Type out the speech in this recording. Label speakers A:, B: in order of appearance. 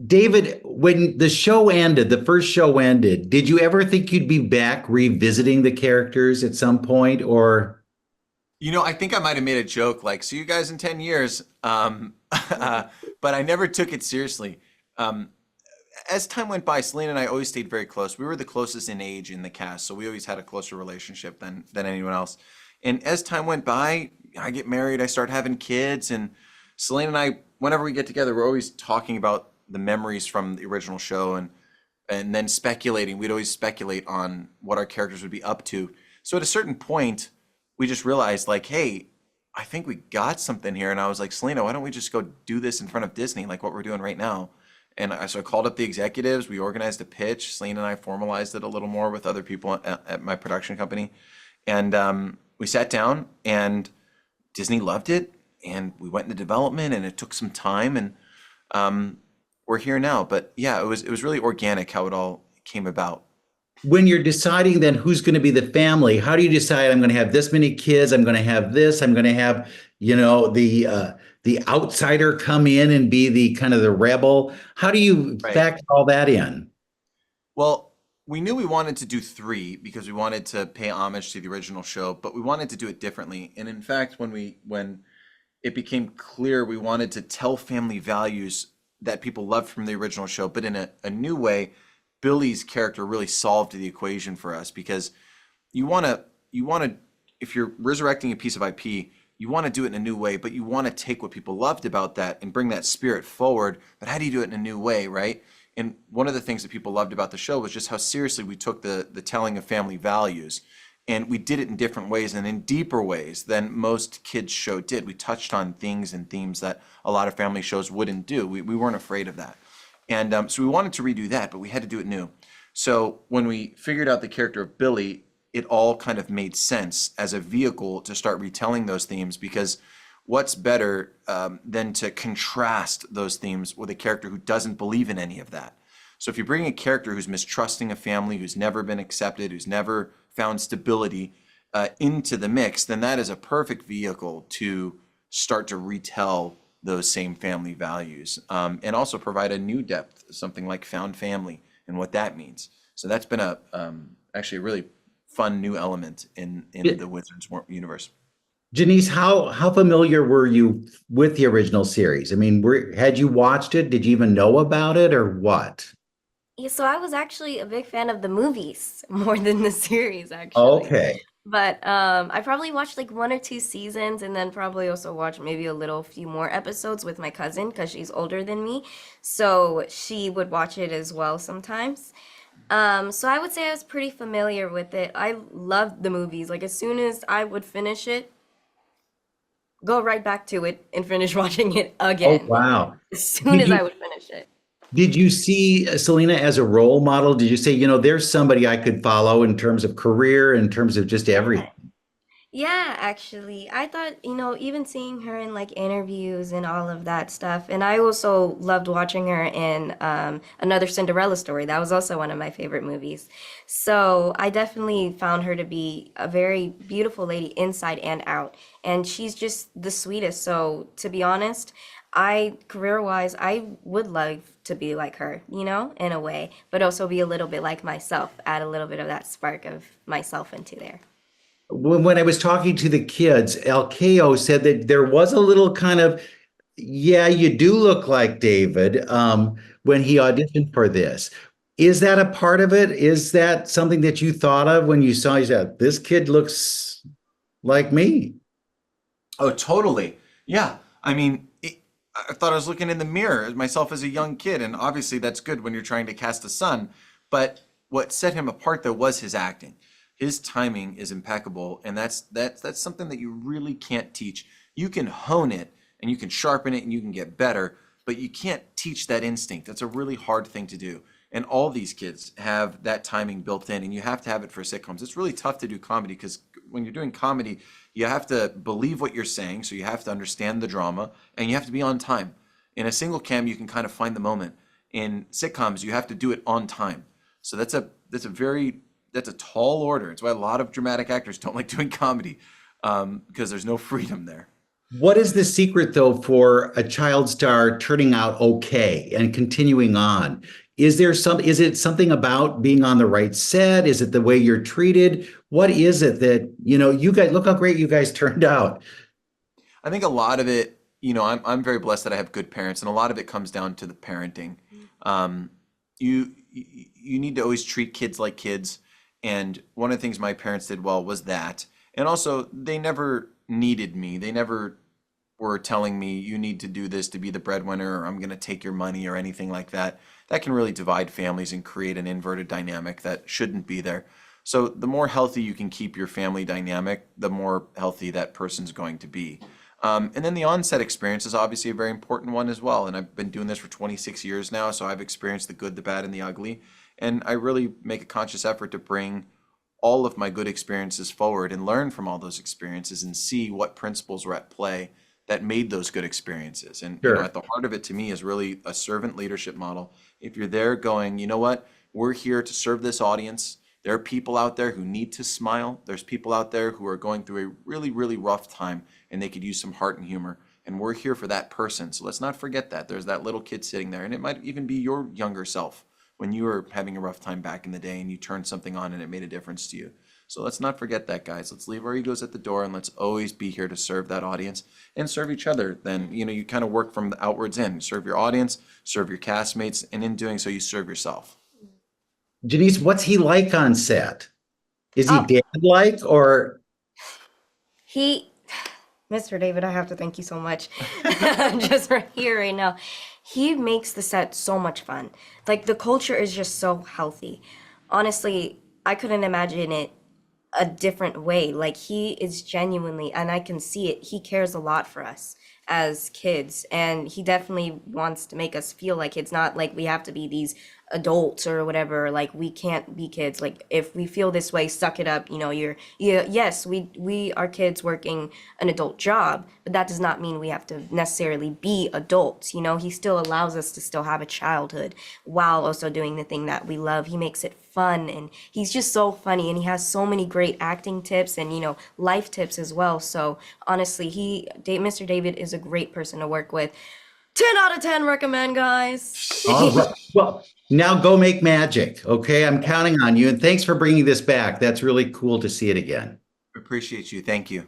A: David, when the show ended, the first show ended, did you ever think you'd be back revisiting the characters at some point, or
B: I think I might have made a joke like, "See you guys in 10 years," but I never took it seriously. Um, as time went by, Selena and I always stayed very close. We were the closest in age in the cast, so we always had a closer relationship than anyone else. And as time went by, I get married, I start having kids, and Selena and I, whenever we get together, we're always talking about the memories from the original show and then speculating. We'd always speculate on what our characters would be up to. So at a certain point, we just realized like, hey, I think we got something here. And I was like, Selena, why don't we just go do this in front of Disney, like what we're doing right now? And so I called up the executives. We organized a pitch. Selena and I formalized it a little more with other people at my production company. And we sat down, and Disney loved it. And we went into development, and it took some time. And we're here now. But yeah, it was really organic how it all came about.
A: when you're deciding then who's going to be the family, how do you decide I'm going to have this many kids, I'm going to have this, I'm going to have, the outsider come in and be the kind of the rebel? How do you
B: Right.
A: factor all that in?
B: Well, we knew we wanted to do three because we wanted to pay homage to the original show, but we wanted to do it differently. And in fact, when it became clear we wanted to tell family values that people loved from the original show, but in a new way, Billy's character really solved the equation for us because you want to if you're resurrecting a piece of IP, you want to do it in a new way, but you want to take what people loved about that and bring that spirit forward. But how do you do it in a new way, right? And one of the things that people loved about the show was just how seriously we took the telling of family values. And we did it in different ways and in deeper ways than most kids show did. We touched on things and themes that a lot of family shows wouldn't do. We weren't afraid of that. And so we wanted to redo that, but we had to do it new. So when we figured out the character of Billy, it all kind of made sense as a vehicle to start retelling those themes because what's better than to contrast those themes with a character who doesn't believe in any of that? So if you bring a character who's mistrusting a family, who's never been accepted, who's never found stability into the mix, then that is a perfect vehicle to start to retell those same family values and also provide a new depth, something like found family and what that means. So that's been a actually a really fun new element in the Wizards universe.
A: Janice, how familiar were you with the original series? I mean, had you watched it? Did you even know about it or what?
C: Yeah, so I was actually a big fan of the movies more than the series, actually.
A: Okay.
C: But I probably watched like one or two seasons and then probably also watched maybe a little few more episodes with my cousin because she's older than me. So she would watch it as well sometimes. So I would say I was pretty familiar with it. I loved the movies. Like as soon as I would finish it, go right back to it and finish watching it
A: Oh,
C: again.
A: wow.
C: As soon
A: Did
C: as I
A: you
C: would finish it.
A: did you see Selena as a role model? Did you say, there's somebody I could follow in terms of career, in terms of just everything?
C: Yeah. Yeah, actually. I thought, even seeing her in like interviews and all of that stuff. And I also loved watching her in Another Cinderella Story. That was also one of my favorite movies. So I definitely found her to be a very beautiful lady inside and out. And she's just the sweetest. So to be honest, career-wise, I would love to be like her, in a way, but also be a little bit like myself, add a little bit of that spark of myself into there.
A: When I was talking to the kids, LKO said that there was a little kind of, yeah, you do look like David, when he auditioned for this. Is that a part of it? Is that something that you thought of when you saw, you said, this kid looks like me?
B: Oh, totally. Yeah. I mean, I thought I was looking in the mirror at myself as a young kid, and obviously that's good when you're trying to cast a son. But what set him apart though was his acting. His timing is impeccable, and that's something that you really can't teach. You can hone it and you can sharpen it and you can get better, but you can't teach that instinct. That's a really hard thing to do. And all these kids have that timing built in, and you have to have it for sitcoms. It's really tough to do comedy because when you're doing comedy, you have to believe what you're saying, so you have to understand the drama, and you have to be on time. In a single cam, you can kind of find the moment. In sitcoms, you have to do it on time. So that's a tall order. It's why a lot of dramatic actors don't like doing comedy because there's no freedom there.
A: What is the secret though for a child star turning out okay and continuing on? Is it something about being on the right set? Is it the way you're treated? What is it that, you guys look how great you guys turned out.
B: I think a lot of it, I'm very blessed that I have good parents, and a lot of it comes down to the parenting. Um, you need to always treat kids like kids, and one of the things my parents did well was that. And also, they never needed me. They never were telling me you need to do this to be the breadwinner, or I'm going to take your money, or anything like that. That can really divide families and create an inverted dynamic that shouldn't be there. So the more healthy you can keep your family dynamic, the more healthy that person's going to be. And then the onset experience is obviously a very important one as well. And I've been doing this for 26 years now, so I've experienced the good, the bad, and the ugly. And I really make a conscious effort to bring all of my good experiences forward and learn from all those experiences and see what principles were at play that made those good experiences. And
A: Sure.
B: at the heart of it to me is really a servant leadership model. If you're there going, you know what, we're here to serve this audience. There are people out there who need to smile. There's people out there who are going through a really, really rough time and they could use some heart and humor. And we're here for that person. So let's not forget that. There's that little kid sitting there, and it might even be your younger self when you were having a rough time back in the day and you turned something on and it made a difference to you. So let's not forget that, guys. Let's leave our egos at the door and let's always be here to serve that audience and serve each other. Then, you kind of work from the outwards in. Serve your audience, serve your castmates, and in doing so, you serve yourself.
A: Janice, what's he like on set? Is he
C: Oh,
A: dad-like or
C: he, Mr. David, I have to thank you so much just for here right now. He makes the set so much fun. Like the culture is just so healthy. Honestly, I couldn't imagine it a different way. Like he is genuinely, and I can see it, he cares a lot for us as kids. And he definitely wants to make us feel like it's not like we have to be these adults or whatever. Like we can't be kids. Like if we feel this way, suck it up. Yes, we are kids working an adult job, but that does not mean we have to necessarily be adults. He still allows us to still have a childhood while also doing the thing that we love. He makes it fun, and he's just so funny, and he has so many great acting tips and life tips as well. So honestly, Mr. David is a great person to work with. 10 out of 10 recommend, guys.
A: all right? Well, now go make magic. Okay. I'm counting on you. And thanks for bringing this back. That's really cool to see it again.
B: Appreciate you. Thank you.